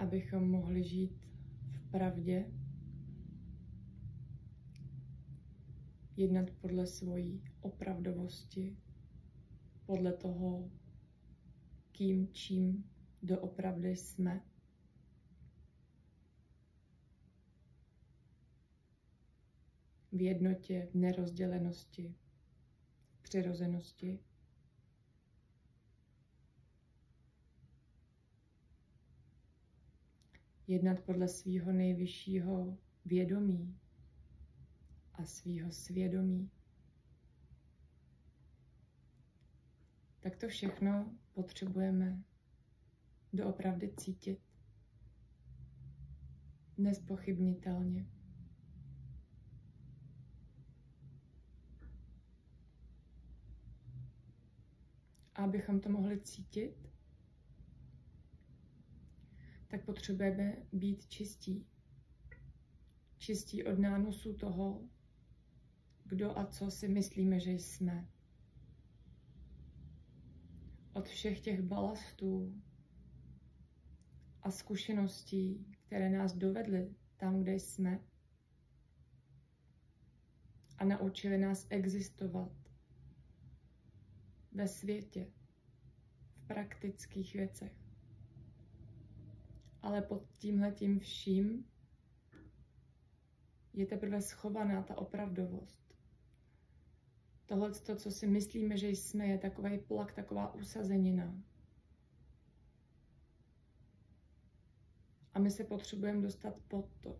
abychom mohli žít v pravdě, jednat podle svojí opravdovosti, podle toho, kým, čím doopravdy jsme. V jednotě, v nerozdělenosti, v přirozenosti. Jednat podle svého nejvyššího vědomí a svého svědomí. Tak to všechno potřebujeme doopravdy cítit. Nezpochybnitelně. A abychom to mohli cítit, tak potřebujeme být čistí. Čistí od nánosu toho, kdo a co si myslíme, že jsme. Od všech těch balastů a zkušeností, které nás dovedly tam, kde jsme a naučili nás existovat ve světě, v praktických věcech. Ale pod tímhletím vším je teprve schovaná ta opravdovost. Tohle, co si myslíme, že jsme, je takový plak, taková usazenina. A my se potřebujeme dostat pod to.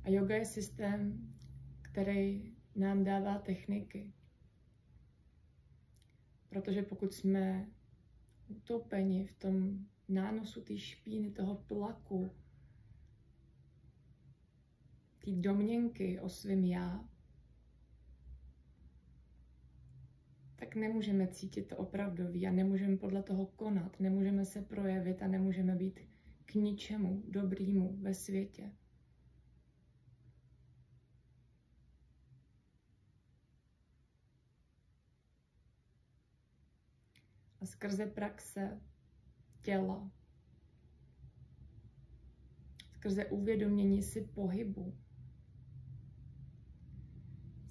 A yoga je systém, který nám dává techniky. Protože pokud jsme utopeni v tom nánosu té špíny, toho tlaku, té domněnky o svém já, tak nemůžeme cítit to opravdový a nemůžeme podle toho konat, nemůžeme se projevit a nemůžeme být k ničemu dobrýmu ve světě. A skrze praxe těla, skrze uvědomění si pohybu,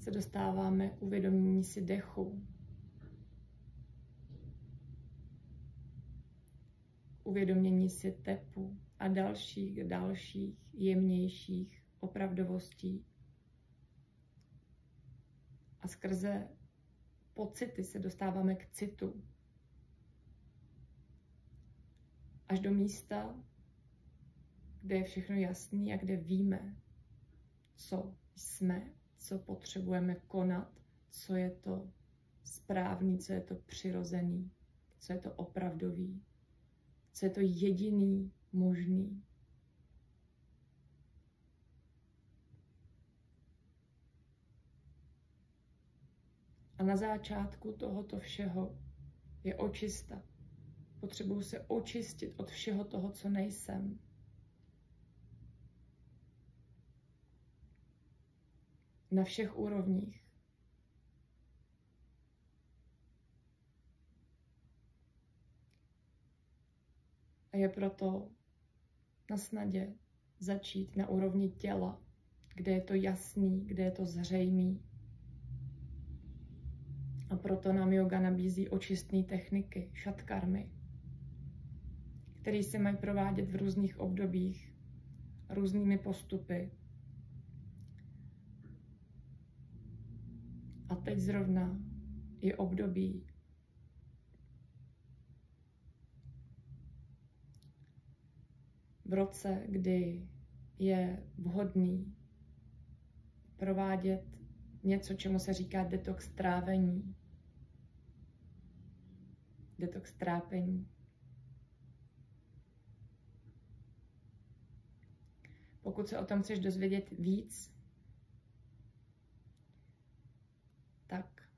se dostáváme k uvědomění si dechu, uvědomění si tepu a dalších jemnějších opravdovostí. A skrze pocity se dostáváme k citu. Až do místa, kde je všechno jasné a kde víme, co jsme, co potřebujeme konat, co je to správný, co je to přirozený, co je to opravdový, co je to jediný možný. A na začátku tohoto všeho je očista. Potřebuji se očistit od všeho toho, co nejsem. Na všech úrovních. A je proto na snadě začít na úrovni těla, kde je to jasný, kde je to zřejmý. A proto nám yoga nabízí očistné techniky, šatkarmy, které se mají provádět v různých obdobích, různými postupy. A teď zrovna je období, v roce, kdy je vhodný provádět něco, čemu se říká detox trávení, detox trápení. Pokud se o tom chceš dozvědět víc, tak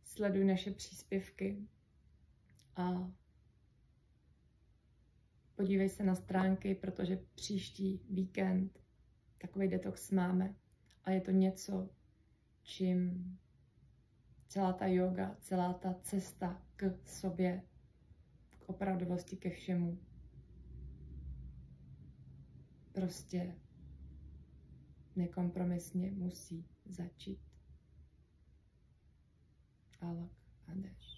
sleduj naše příspěvky a podívej se na stránky, protože příští víkend takový detox máme a je to něco, čím celá ta yoga, celá ta cesta k sobě, k opravdovosti, ke všemu, prostě nekompromisně musí začít. Alak Adeš.